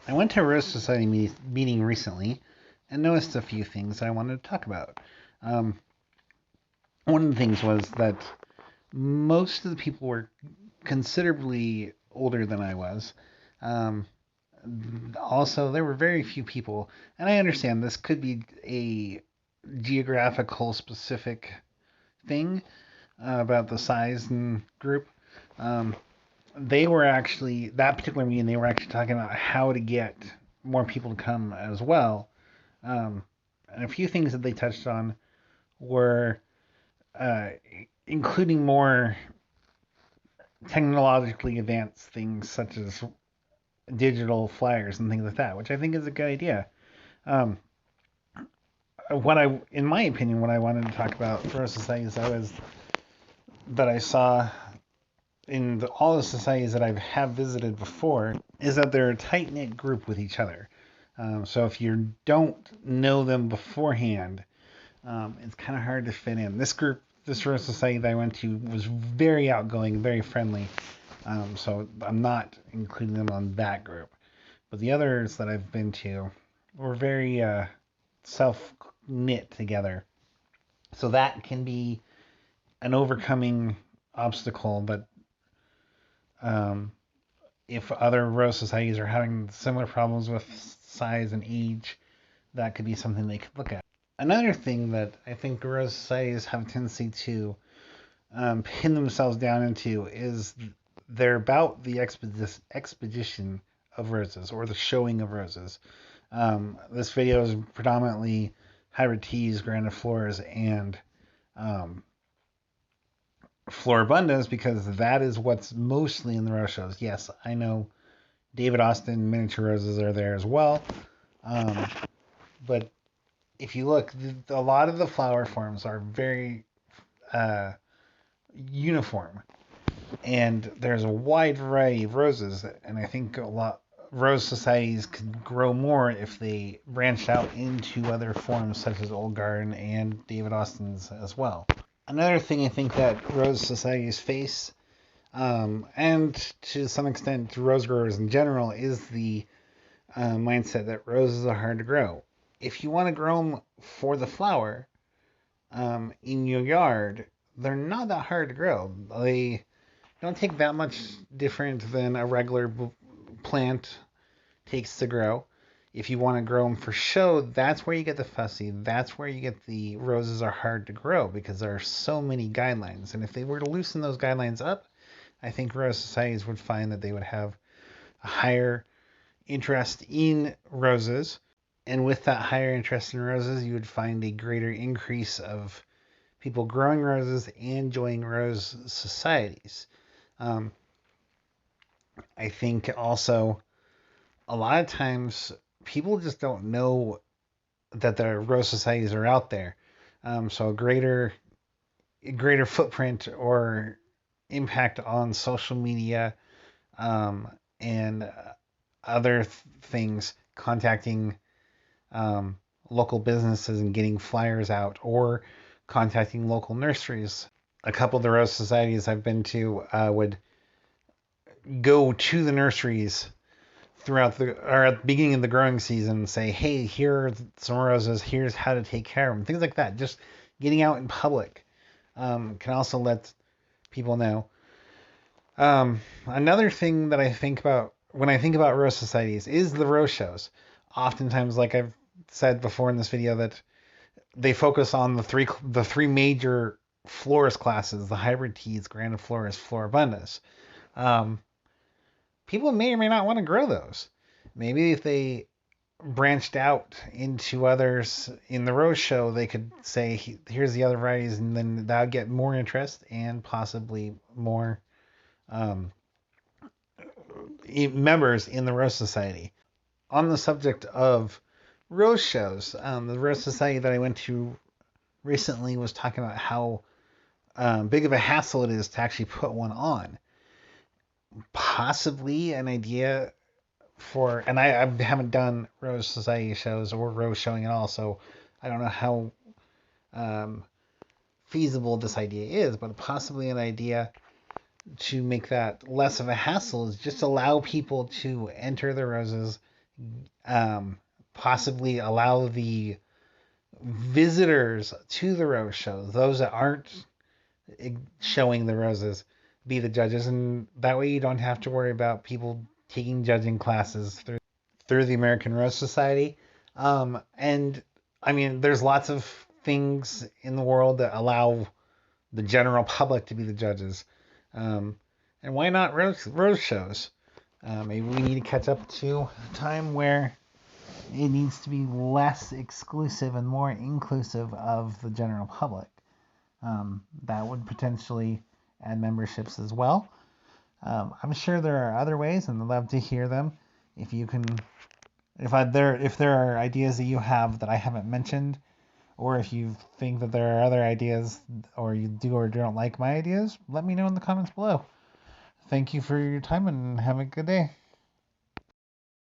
I went to a Rose Society meeting recently and noticed a few things I wanted to talk about. Um, One of the things was that most of the people were considerably older than I was. Um, Also, there were very few people, and I understand this could be a geographical specific thing about the size and group. Um, they were actually, that particular meeting, they were actually talking about how to get more people to come as well. Um, and a few things that they touched on were uh, including more technologically advanced things such as digital flyers and things like that, which I think is a good idea. Um, in my opinion, what I wanted to talk about for societies that I saw in all the societies that I have visited before is that they're a tight knit group with each other. So if you don't know them beforehand, it's kind of hard to fit in. This Royal Society that I went to was very outgoing, very friendly. So I'm not including them on that group. But the others that I've been to were very self knit together. So that can be an overcoming obstacle. But um, if other Royal Societies are having similar problems with size and age, that could be something they could look at. Another thing that I think Royal Societies have a tendency to pin themselves down into is they're about the expedition of roses or the showing of roses. This video is predominantly hybrid teas, grandifloras, and um, floribundas because that is what's mostly in the rose shows. Yes, I know David Austin miniature roses are there as well, um, but if you look, a lot of the flower forms are very uh, uniform, and there's a wide variety of roses, and I think a lot rose societies could grow more if they branched out into other forms such as Old Garden and David Austin's as well. Another thing I think that rose societies face, and to some extent rose growers in general, is the mindset that roses are hard to grow. If you want to grow them for the flower in your yard, they're not that hard to grow. They don't take that much different than a regular plant takes to grow. If you want to grow them for show, that's where you get the fussy. That's where you get the roses are hard to grow because there are so many guidelines. And if they were to loosen those guidelines up, I think rose societies would find that they would have a higher interest in roses. And with that higher interest in roses, you would find a greater increase of people growing roses and joining rose societies. Um, I think also a lot of times people just don't know that the rose societies are out there. So a greater footprint or impact on social media and other things, contacting um, local businesses and getting flyers out, or contacting local nurseries. A couple of the rose societies I've been to would go to the nurseries at the beginning of the growing season and say, hey, here are some roses, here's how to take care of them, things like that. Just getting out in public can also let people know. Another thing that I think about when I think about rose societies is the rose shows. Oftentimes, like I've said before in this video, that they focus on the three major florist classes: the hybrid teas, grandifloras, floribundas. Um, People may or may not want to grow those. Maybe if they branched out into others in the rose show, they could say, here's the other varieties, and then that would get more interest and possibly more um, members in the Rose Society. On the subject of rose shows, the Rose Society that I went to recently was talking about how big of a hassle it is to actually put one on. Possibly an idea and I haven't done Rose Society shows or Rose showing at all, so I don't know how um, feasible this idea is, but possibly an idea to make that less of a hassle is just allow people to enter the roses, possibly allow the visitors to the rose show, those that aren't showing the roses, be the judges, and that way you don't have to worry about people taking judging classes through the American Rose Society. And I mean, there's lots of things in the world that allow the general public to be the judges. Um, and why not rose shows? Maybe we need to catch up to a time where it needs to be less exclusive and more inclusive of the general public. That would potentially add memberships as well. I'm sure there are other ways, and I'd love to hear them. If you can, if there are ideas that you have that I haven't mentioned, or if you think that there are other ideas, or you do or don't like my ideas, let me know in the comments below. Thank you for your time, and have a good day.